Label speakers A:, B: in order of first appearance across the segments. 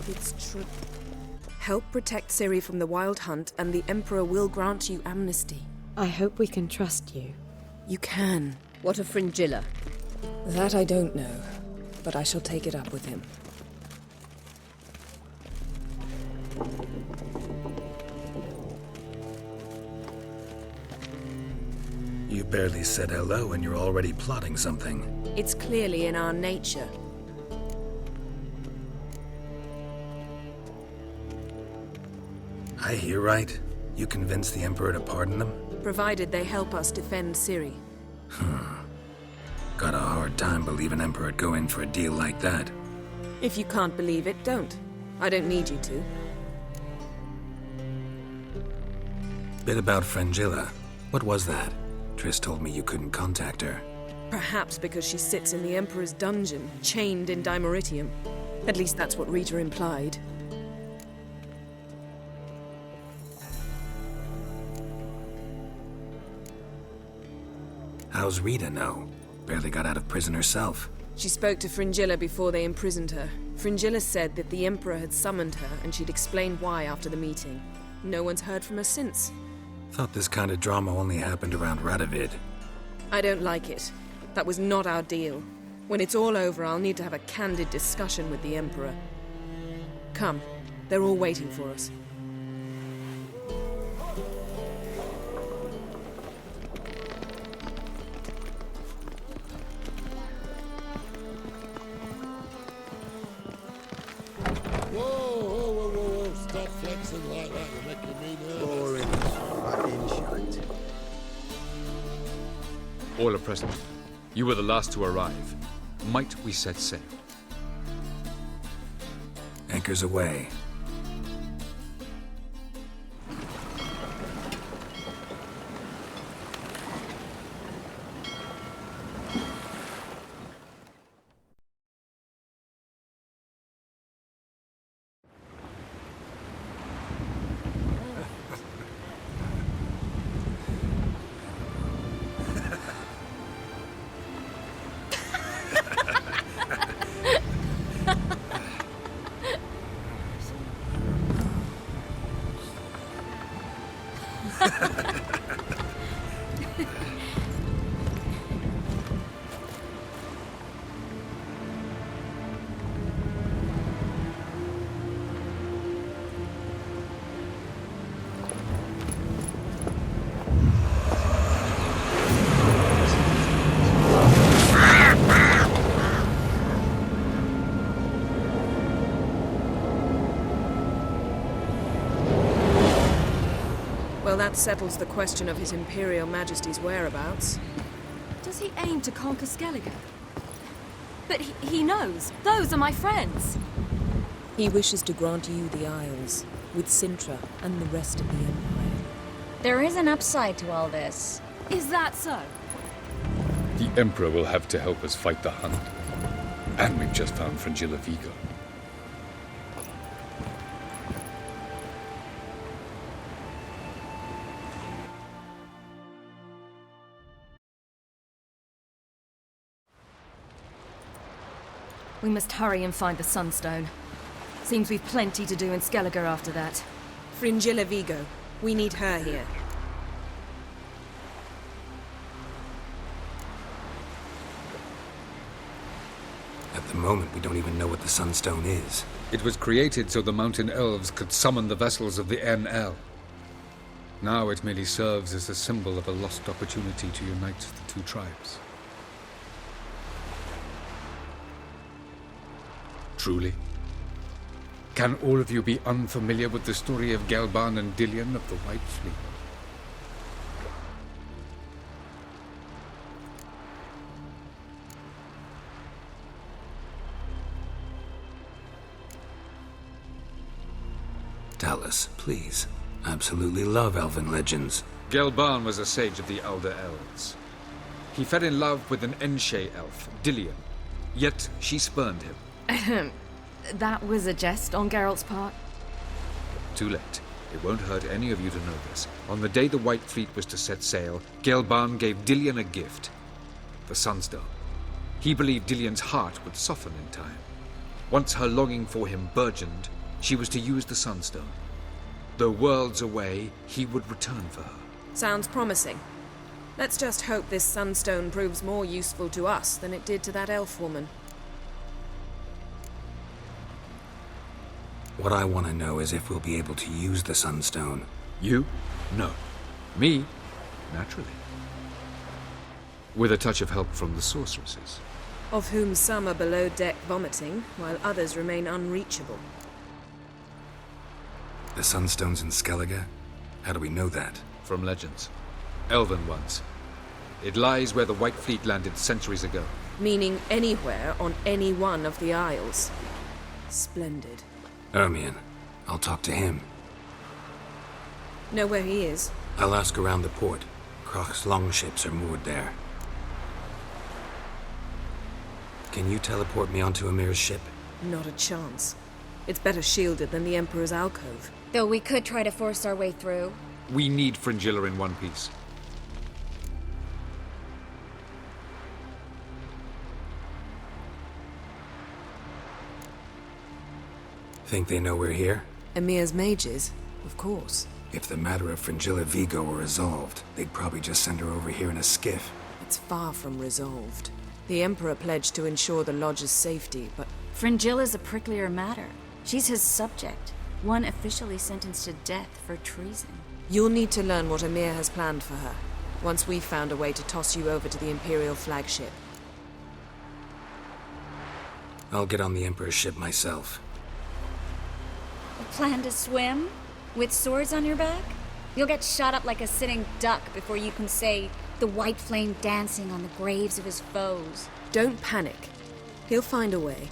A: It's true. Help protect Ciri from the Wild Hunt, and the Emperor will grant you amnesty.
B: I hope we can trust you.
A: You can.
C: What of Fringilla?
A: That I don't know, but I shall take it up with him.
D: You barely said hello and you're already plotting something.
A: It's clearly in our nature.
D: I hear right. You convinced the Emperor to pardon them?
A: Provided they help us defend Ciri.
D: Got a hard time believing Emperor'd go in for a deal like that.
A: If you can't believe it, don't. I don't need you to.
D: Bit about Fringilla. What was that? Triss told me you couldn't contact her.
A: Perhaps because she sits in the Emperor's dungeon, chained in Dimeritium. At least that's what Rita implied.
D: How's Rita know? Barely got out of prison herself.
A: She spoke to Fringilla before they imprisoned her. Fringilla said that the Emperor had summoned her and she'd explain why after the meeting. No one's heard from her since.
D: Thought this kind of drama only happened around Radovid.
A: I don't like it. That was not our deal. When it's all over, I'll need to have a candid discussion with the Emperor. Come, they're all waiting for us.
E: Whoa, stop flexing like that, you're making me nervous.
F: Boring fucking shite.
G: All are present. You were the last to arrive. Might we set sail?
D: Anchors away.
A: Well, that settles the question of His Imperial Majesty's whereabouts.
H: Does he aim to conquer Skellige? But he knows. Those are my friends.
A: He wishes to grant you the Isles, with Sintra and the rest of the Empire.
C: There is an upside to all this.
H: Is that so?
G: The Emperor will have to help us fight the Hunt. And we've just found Fringilla Vigo.
H: We must hurry and find the Sunstone. Seems we've plenty to do in Skellige after that.
A: Fringilla Vigo. We need her here.
D: At the moment, we don't even know what the Sunstone is.
G: It was created so the Mountain Elves could summon the vessels of the NL. Now it merely serves as a symbol of a lost opportunity to unite the two tribes. Truly? Can all of you be unfamiliar with the story of Gelban and Dillion of the White Fleet?
D: Tell us, please. Absolutely love elven legends.
G: Gelban was a sage of the Elder Elves. He fell in love with an Enshe elf, Dillion, yet she spurned him.
H: That was a jest on Geralt's part.
G: Too late. It won't hurt any of you to know this. On the day the White Fleet was to set sail, Gelban gave Dillion a gift. The Sunstone. He believed Dillion's heart would soften in time. Once her longing for him burgeoned, she was to use the Sunstone. Though worlds away, he would return for her.
A: Sounds promising. Let's just hope this Sunstone proves more useful to us than it did to that elf woman.
D: What I want to know is if we'll be able to use the Sunstone.
G: You? No. Me? Naturally. With a touch of help from the sorceresses.
A: Of whom some are below deck vomiting, while others remain unreachable.
D: The Sunstone's in Skellige? How do we know that?
G: From legends. Elven ones. It lies where the White Fleet landed centuries ago.
A: Meaning anywhere on any one of the Isles. Splendid.
D: Ermion. I'll talk to him.
A: Know where he is?
D: I'll ask around the port. Croc's longships are moored there. Can you teleport me onto Amir's ship?
A: Not a chance. It's better shielded than the Emperor's alcove.
C: Though we could try to force our way through.
G: We need Fringilla in one piece.
D: Think they know we're here?
A: Emir's mages, of course.
D: If the matter of Fringilla Vigo were resolved, they'd probably just send her over here in a skiff.
A: It's far from resolved. The Emperor pledged to ensure the Lodge's safety, but
C: Fringilla's a pricklier matter. She's his subject, one officially sentenced to death for treason.
A: you'll need to learn what Emir has planned for her, once we've found a way to toss you over to the Imperial flagship.
D: I'll get on the Emperor's ship myself.
C: A plan to swim? With swords on your back? You'll get shot up like a sitting duck before you can say the white flame dancing on the graves of his foes.
A: Don't panic. He'll find a way.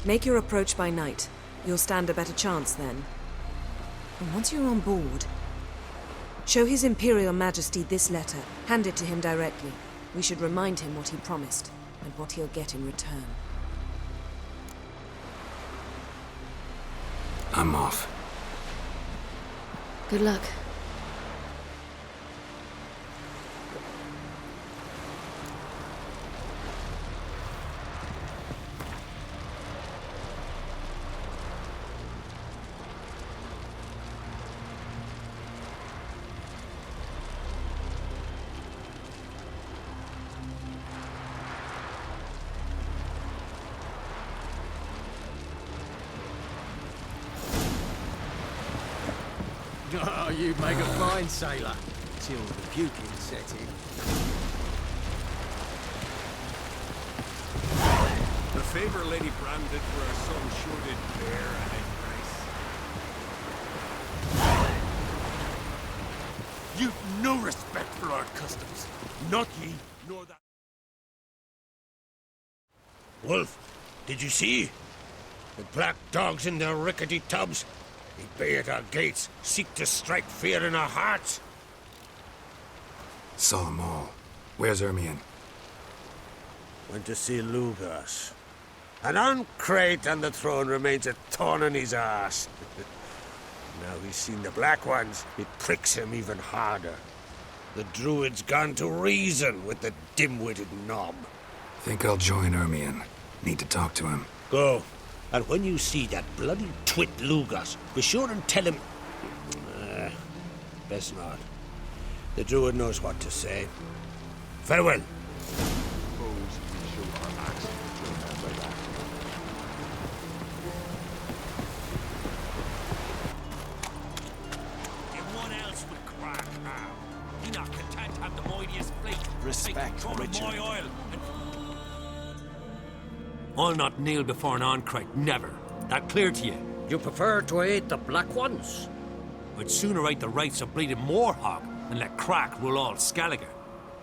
A: Make your approach by night. You'll stand a better chance then. And once you're on board, show His Imperial Majesty this letter. Hand it to him directly. We should remind him what he promised, and what he'll get in return.
D: I'm off.
B: Good luck.
F: Oh, you'd make a fine sailor, till the puking set in.
I: The favor Lady Bram did for her son sure did bear an price. You've no respect for our customs. Not ye, nor that.
E: Wolf, did you see? The black dogs in their rickety tubs. They bay at our gates, seek to strike fear in our hearts.
D: Saw them all. Where's Ermion?
E: Went to see Lugas. An uncrate on the throne remains a thorn in his arse. Now he's seen the Black Ones, it pricks him even harder. The Druid's gone to reason with the dim-witted knob.
D: Think I'll join Ermion. Need to talk to him.
E: Go. And when you see that bloody twit Lugas, be sure and tell him... best not. The Druid knows what to say. Farewell.
I: Everyone else would crack now. He not content to have the mightiest fleet.
F: Respect,
I: Take
F: Richard.
I: my oil and... I'll not kneel before an Oncrite, never. That clear to you?
J: You prefer to aid the Black Ones?
I: I'd sooner rate the rights of bleeding Moorhog and let Crack rule all Skellige.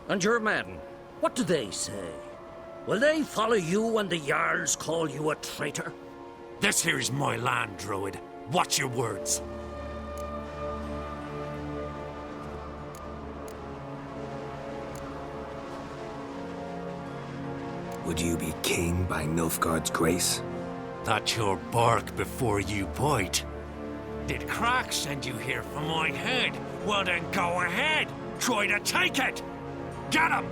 J: And your men, what do they say? Will they follow you when the Jarls call you a traitor?
I: This here's my land, Druid. Watch your words.
D: Would you be king by Nilfgaard's grace?
I: That's your bark before you bite. Did Crack send you here for my head? Well then go ahead. Try to take it. Get him!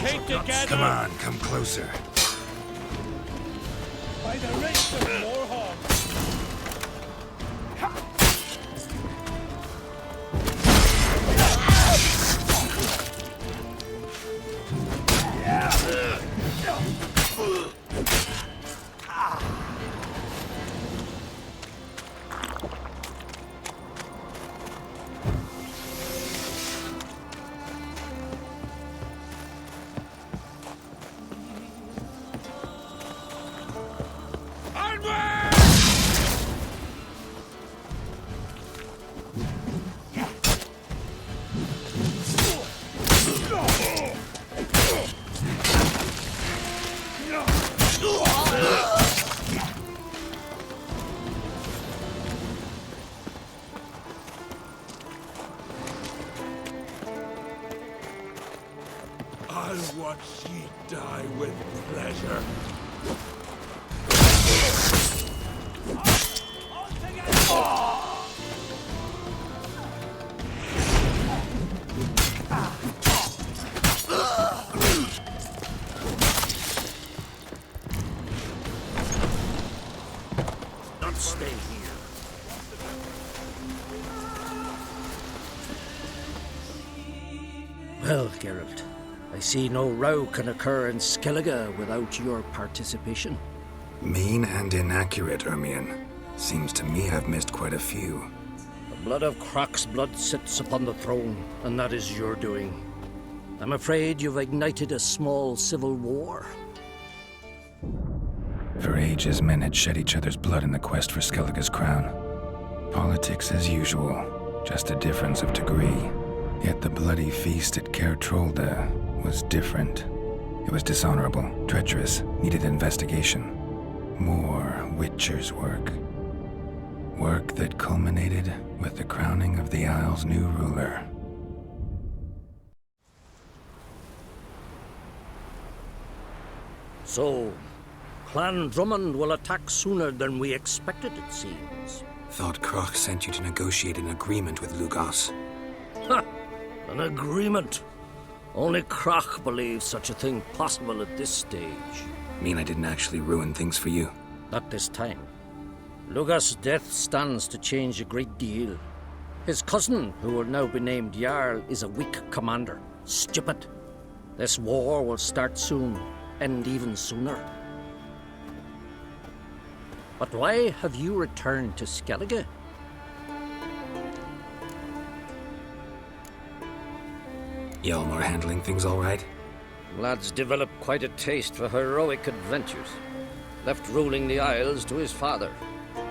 I: Keep together!
D: Come on, come closer.
I: By the wrist of Warhawk! I'll watch ye die with pleasure.
J: Not stay here. Well, Geralt, I see no row can occur in Skellige without your participation.
D: Mean and inaccurate, Ermion. Seems to me I've missed quite a few.
J: The blood of Croc's blood sits upon the throne, and that is your doing. I'm afraid you've ignited a small civil war.
D: For ages, men had shed each other's blood in the quest for Skellige's crown. Politics as usual, just a difference of degree. Yet the bloody feast at Caer Trolda was different. It was dishonorable, treacherous, needed investigation. More Witcher's work. Work that culminated with the crowning of the Isle's new ruler.
J: So, Clan Drummond will attack sooner than we expected, it seems.
D: Thought Croc sent you to negotiate an agreement with Lugos.
J: Ha! An agreement. Only Croc believes such a thing possible at this stage.
D: Mean I didn't actually ruin things for you?
J: Not this time. Lugos' death stands to change a great deal. His cousin, who will now be named Jarl, is a weak commander. Stupid. This war will start soon, end even sooner. But why have you returned to Skellige?
D: Hjalmar handling things all right?
J: Lad's developed quite a taste for heroic adventures. Left ruling the Isles to his father.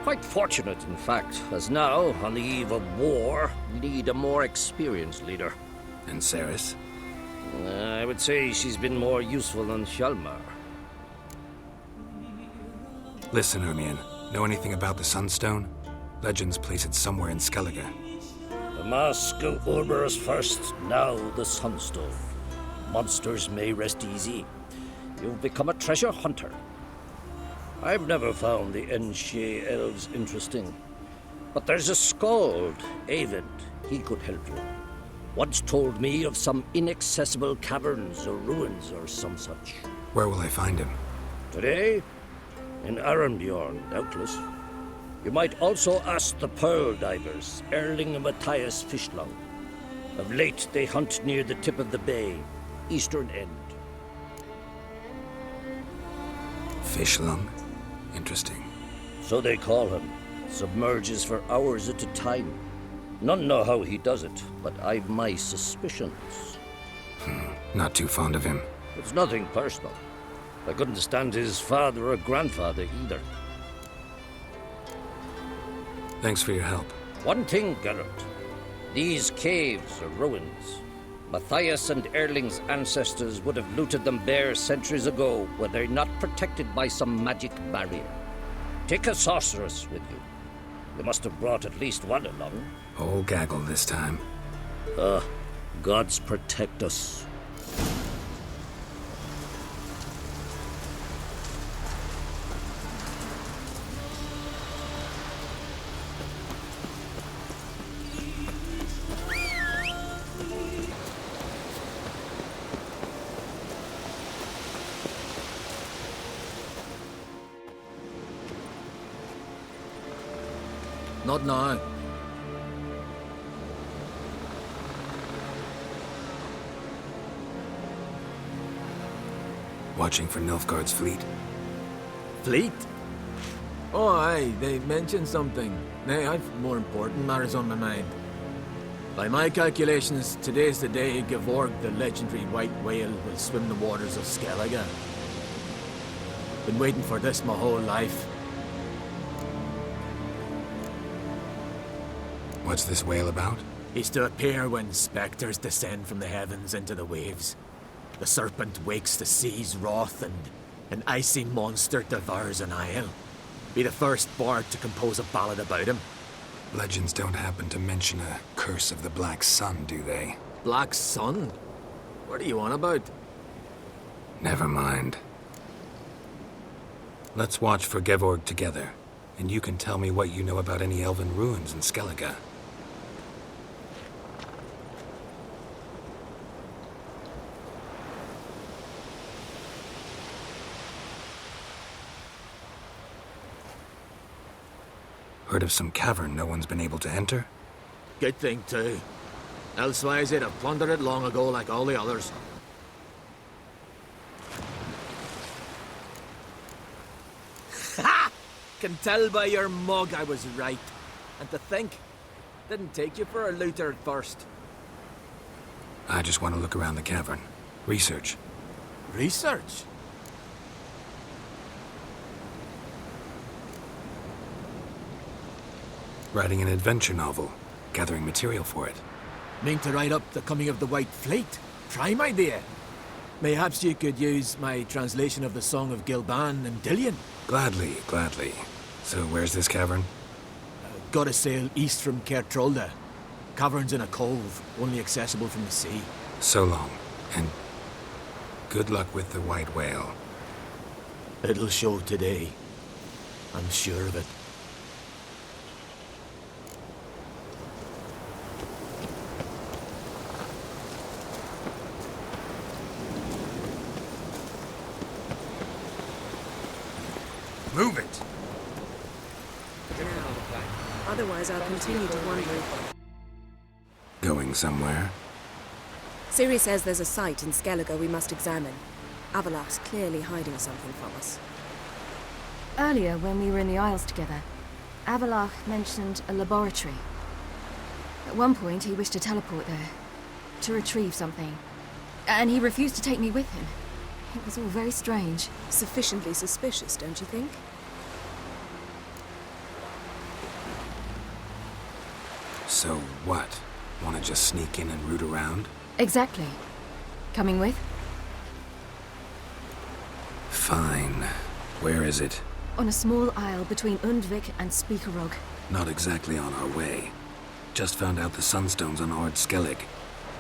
J: Quite fortunate, in fact, as now, on the eve of war, we need a more experienced leader.
D: And Ceres?
J: I would say she's been more useful than Hjalmar.
D: Listen, Ermion. Know anything about the Sunstone? Legends place it somewhere in Skellige.
J: The mask of Urber's first, now the Sunstone. Monsters may rest easy. You've become a treasure hunter. I've never found the Enshe elves interesting. But there's a skald, Eyvind. He could help you. Once told me of some inaccessible caverns or ruins or some such.
D: Where will I find him?
J: Today? In Arambjorn, doubtless. You might also ask the pearl divers, Erling and Matthias Fishlung. Of late, they hunt near the tip of the bay, eastern end.
D: Fishlung? Interesting.
J: So they call him. Submerges for hours at a time. None know how he does it, but I've my suspicions.
D: Not too fond of him.
J: It's nothing personal. I couldn't stand his father or grandfather either.
D: Thanks for your help.
J: One thing, Geralt. These caves are ruins. Matthias and Erling's ancestors would have looted them bare centuries ago were they not protected by some magic barrier. Take a sorceress with you. They must have brought at least one along.
D: Whole gaggle this time.
J: Gods protect us.
F: Not now.
D: Watching for Nilfgaard's fleet.
F: Fleet? Oh, aye, they mentioned something. Nay, I've more important matters on my mind. By my calculations, today's the day Gevorg, the legendary white whale, will swim the waters of Skellige. Been waiting for this my whole life.
D: What's this whale about?
F: He's to appear when spectres descend from the heavens into the waves. The serpent wakes the sea's wrath, and an icy monster devours an isle. Be the first bard to compose a ballad about him.
D: Legends don't happen to mention a curse of the Black Sun, do they?
F: Black Sun? What are you on about?
D: Never mind. Let's watch for Gevorg together, and you can tell me what you know about any elven ruins in Skellige. Heard of some cavern no one's been able to enter?
F: Good thing, too. Elsewise, they'd have plundered it long ago like all the others. Ha! Can tell by your mug I was right. And to think, didn't take you for a looter at first.
D: I just want to look around the cavern. Research.
F: Research?
D: Writing an adventure novel. Gathering material for it.
F: Mean to write up the coming of the White Fleet? Prime idea. Mayhaps you could use my translation of the Song of Gilban and Dillion.
D: Gladly, gladly. So where's this cavern?
F: Gotta sail east from Kertrolda. Cavern's in a cove, only accessible from the sea.
D: So long, and good luck with the white whale.
F: It'll show today. I'm sure of it.
D: Move it!
A: Otherwise, I'll continue to wonder.
D: Going somewhere?
A: Ciri says there's a site in Skellige we must examine. Avalach's clearly hiding something from us.
H: Earlier, when we were in the Isles together, Avalach mentioned a laboratory. At one point, he wished to teleport there, to retrieve something. And he refused to take me with him. It was all very strange.
A: Sufficiently suspicious, don't you think?
D: So what? Want to just sneak in and root around?
H: Exactly. Coming with?
D: Fine. Where is it?
H: On a small isle between Undvik and Speakerog.
D: Not exactly on our way. Just found out the Sunstone's on Ard Skellig.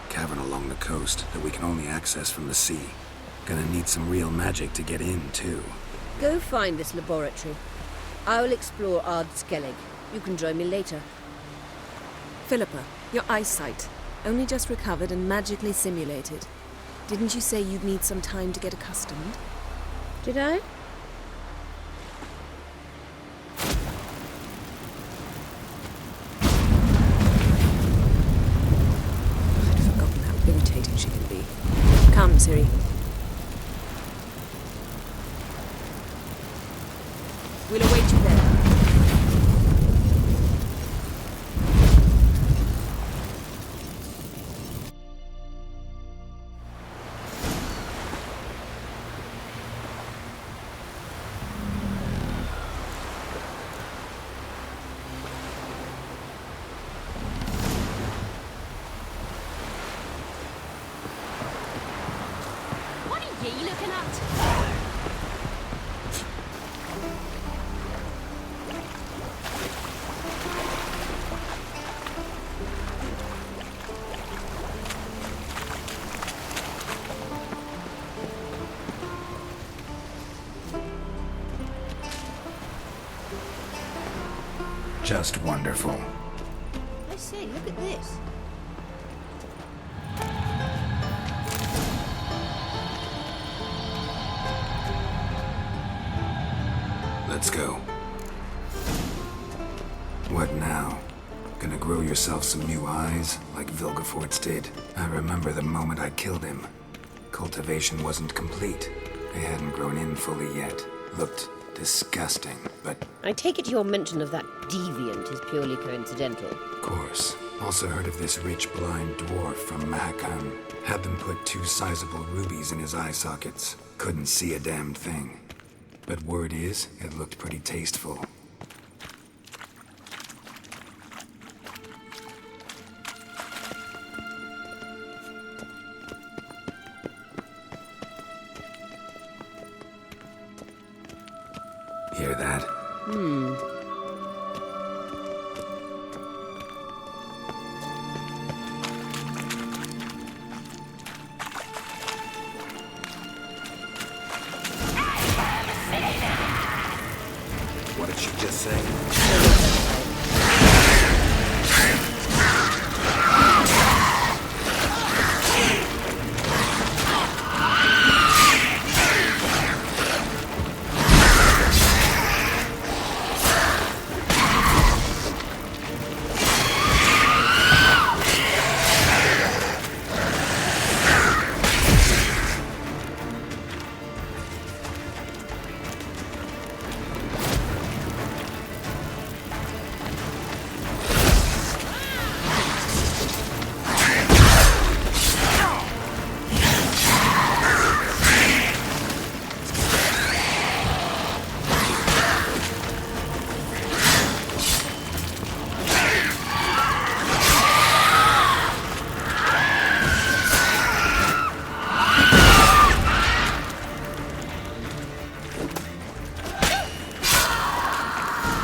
D: Cavern along the coast that we can only access from the sea. Gonna need some real magic to get in, too.
K: Go find this laboratory. I'll explore Ard Skellig. You can join me later.
A: Philippa, your eyesight. Only just recovered and magically simulated. Didn't you say you'd need some time to get accustomed?
K: Did I?
A: I'd forgotten how irritating she can be. Come, Ciri. We'll await you there.
L: What are ye looking at?
D: Just wonderful.
K: I say, look at this.
D: Let's go. What now? Gonna grow yourself some new eyes, like Vilgefortz did? I remember the moment I killed him. Cultivation wasn't complete. They hadn't grown in fully yet. Looked disgusting, but...
K: I take it your mention of that deviant is purely coincidental.
D: Of course. Also heard of this rich blind dwarf from Mahakam. Had them put 2 sizable rubies in his eye sockets. Couldn't see a damn thing. But word is, it looked pretty tasteful. Hear that? What did she just say?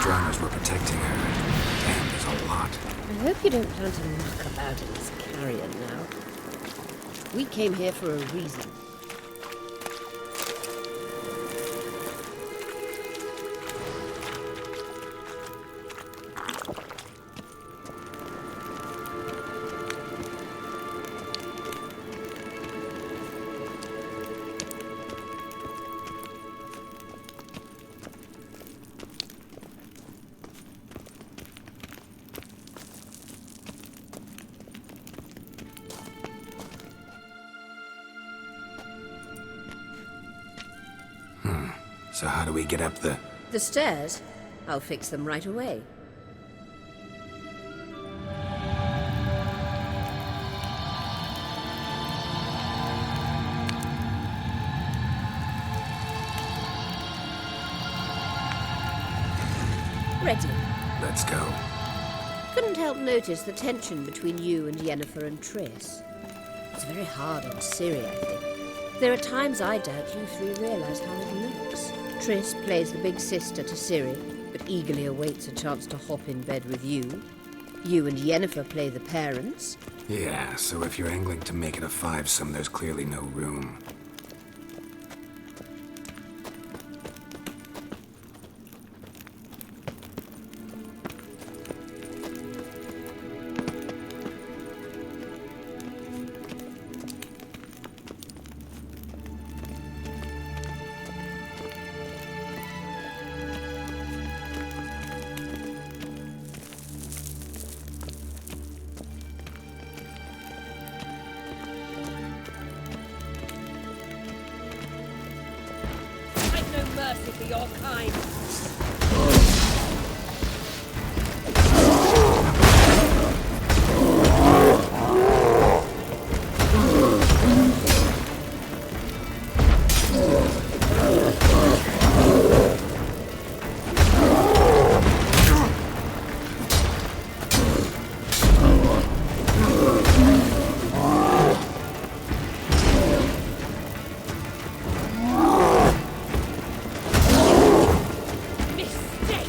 D: Drowners were protecting her. Damn, there's a lot.
K: I hope you don't plan to muck about in this carrion now. We came here for a reason.
D: So how do we get up the...
K: The stairs? I'll fix them right away. Ready.
D: Let's go.
K: Couldn't help notice the tension between you and Yennefer and Triss. It's very hard on Ciri, I think. There are times I doubt you 3 realize how it looks. Triss plays the big sister to Ciri, but eagerly awaits a chance to hop in bed with you. You and Yennefer play the parents.
D: Yeah, so if you're angling to make it a 5-some, there's clearly no room.
K: Mercy for your kind.
L: Mistake!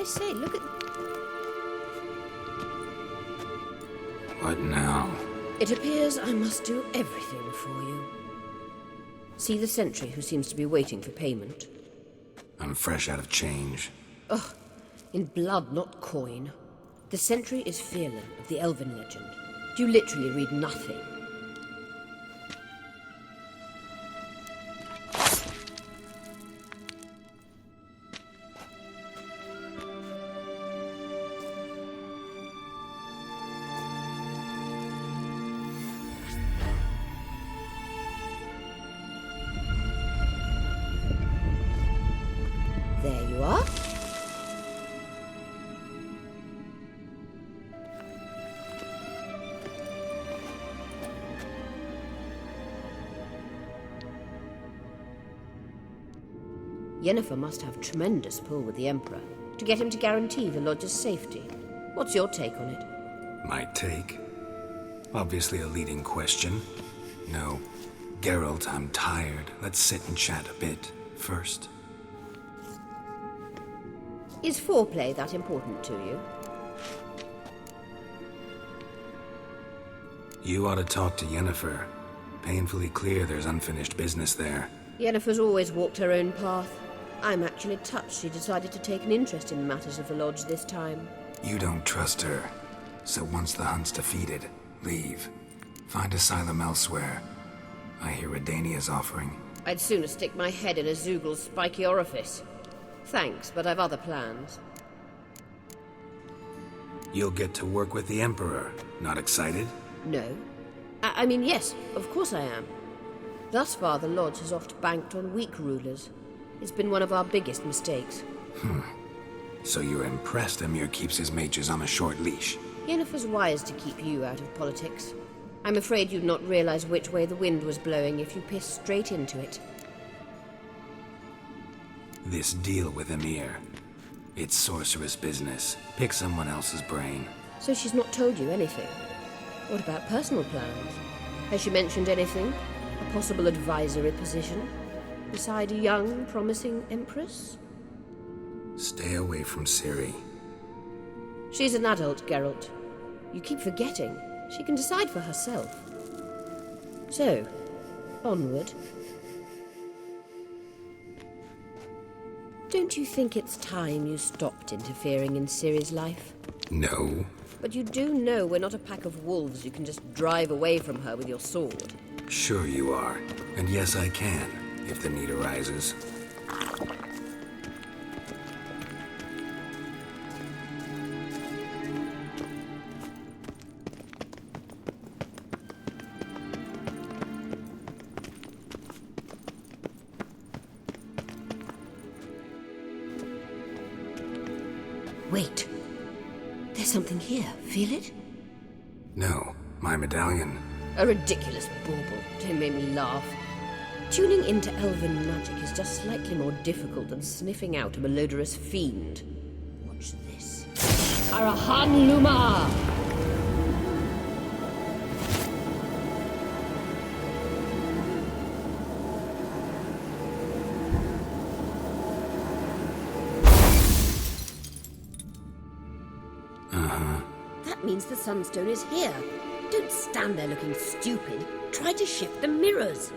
K: say, look at...
D: What now?
K: It appears I must do everything for you. See the sentry who seems to be waiting for payment?
D: I'm fresh out of change.
K: Ugh, in blood, not coin. The sentry is Phelan of the Elven legend. You literally read nothing. There you are. Yennefer must have tremendous pull with the Emperor to get him to guarantee the Lodge's safety. What's your take on it?
D: My take? Obviously a leading question. No. Geralt, I'm tired. Let's sit and chat a bit first.
K: Is foreplay that important to you?
D: You ought to talk to Yennefer. Painfully clear there's unfinished business there.
K: Yennefer's always walked her own path. I'm actually touched she decided to take an interest in matters of the Lodge this time.
D: You don't trust her. So once the hunt's defeated, leave. Find asylum elsewhere. I hear Redania's offering.
K: I'd sooner stick my head in a Zoogl's spiky orifice. Thanks, but I've other plans.
D: You'll get to work with the Emperor. Not excited?
K: No. I mean, yes, of course I am. Thus far, the Lodge has oft banked on weak rulers. It's been one of our biggest mistakes.
D: So you're impressed Emir keeps his mages on a short leash?
K: Yennefer's wise to keep you out of politics. I'm afraid you'd not realize which way the wind was blowing if you pissed straight into it.
D: This deal with Emir. It's sorceress business. Pick someone else's brain.
K: So she's not told you anything? What about personal plans? Has she mentioned anything? A possible advisory position? Beside a young, promising empress?
D: Stay away from Ciri.
K: She's an adult, Geralt. You keep forgetting. She can decide for herself. So, onward. Don't you think it's time you stopped interfering in Ciri's life?
D: No.
K: But you do know we're not a pack of wolves you can just drive away from her with your sword.
D: Sure you are. And yes, I can, if the need arises.
K: Wait. There's something here. Feel it?
D: No, my medallion.
K: A ridiculous bauble. Don't make me laugh. Tuning into elven magic is just slightly more difficult than sniffing out a malodorous fiend. Watch this. Arahan Luma! That means the Sunstone is here. Don't stand there looking stupid. Try to shift the mirrors.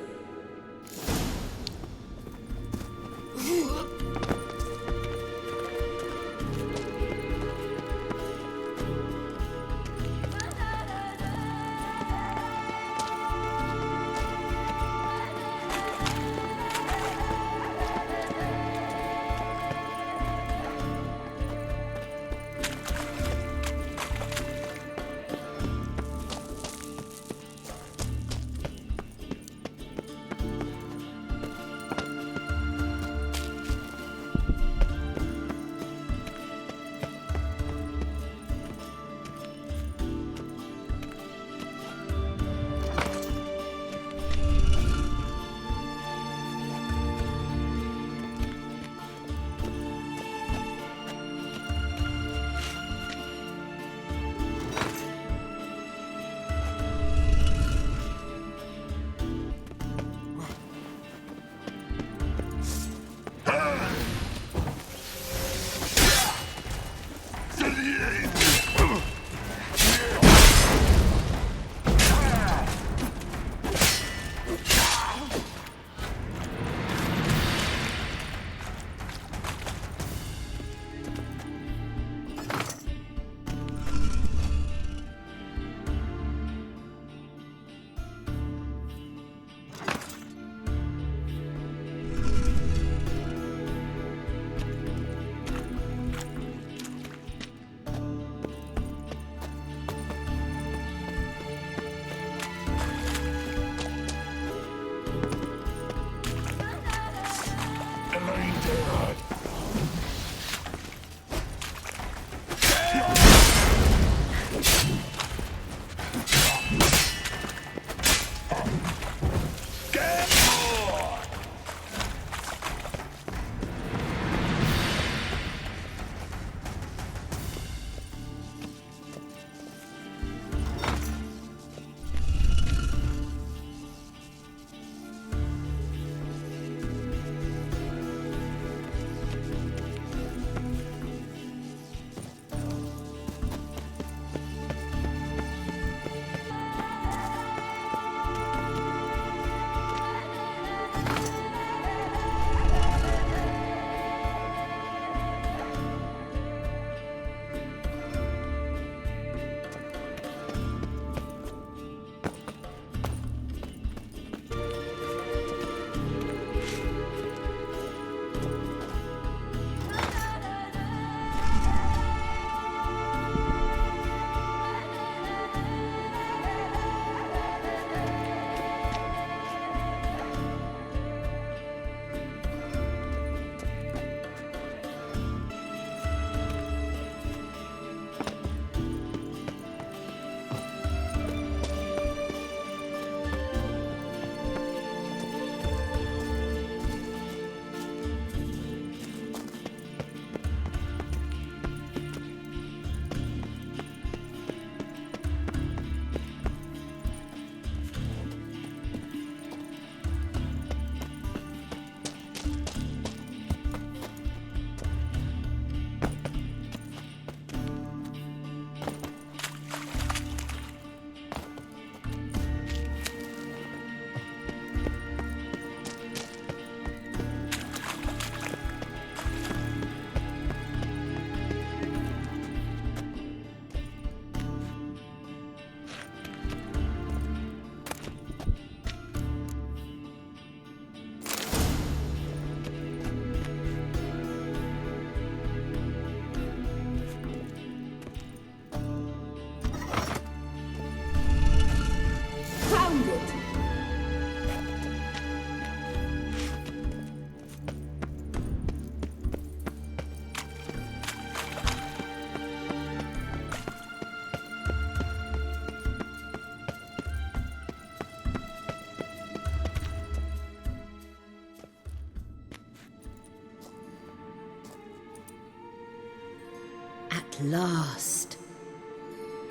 K: At last.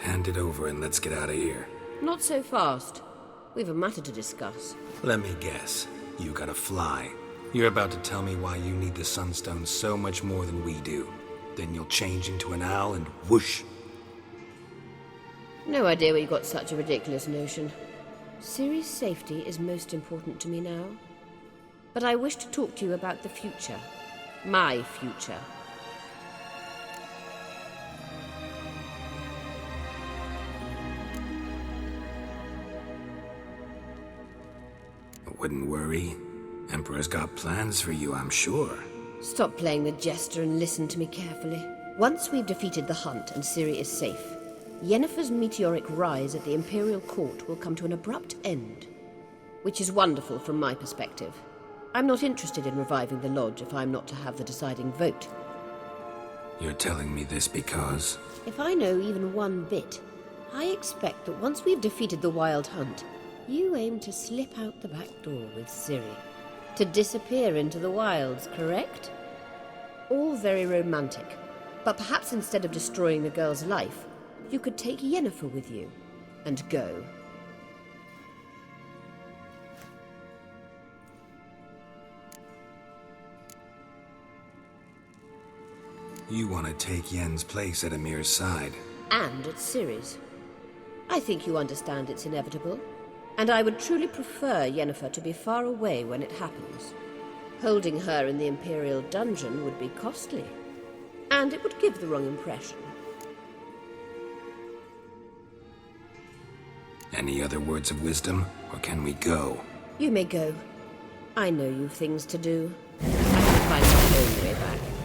D: Hand it over and let's get out of here.
K: Not so fast. We've a matter to discuss.
D: Let me guess. You gotta fly. You're about to tell me why you need the Sunstone so much more than we do. Then you'll change into an owl and whoosh.
K: No idea where you got such a ridiculous notion. Ciri's safety is most important to me now. But I wish to talk to you about the future. My future.
D: Wouldn't worry. Emperor's got plans for you, I'm sure.
K: Stop playing the jester and listen to me carefully. Once we've defeated the hunt and Ciri is safe, Yennefer's meteoric rise at the Imperial Court will come to an abrupt end. Which is wonderful from my perspective. I'm not interested in reviving the Lodge if I'm not to have the deciding vote.
D: You're telling me this because...
K: If I know even one bit, I expect that once we've defeated the Wild Hunt, you aim to slip out the back door with Ciri. To disappear into the wilds, correct? All very romantic. But perhaps instead of destroying the girl's life, you could take Yennefer with you and go.
D: You want to take Yen's place at Emir's side.
K: And at Ciri's. I think you understand it's inevitable. And I would truly prefer Yennefer to be far away when it happens. Holding her in the Imperial dungeon would be costly. And it would give the wrong impression.
D: Any other words of wisdom, or can we go?
K: You may go. I know you've things to do. I can find my own way back.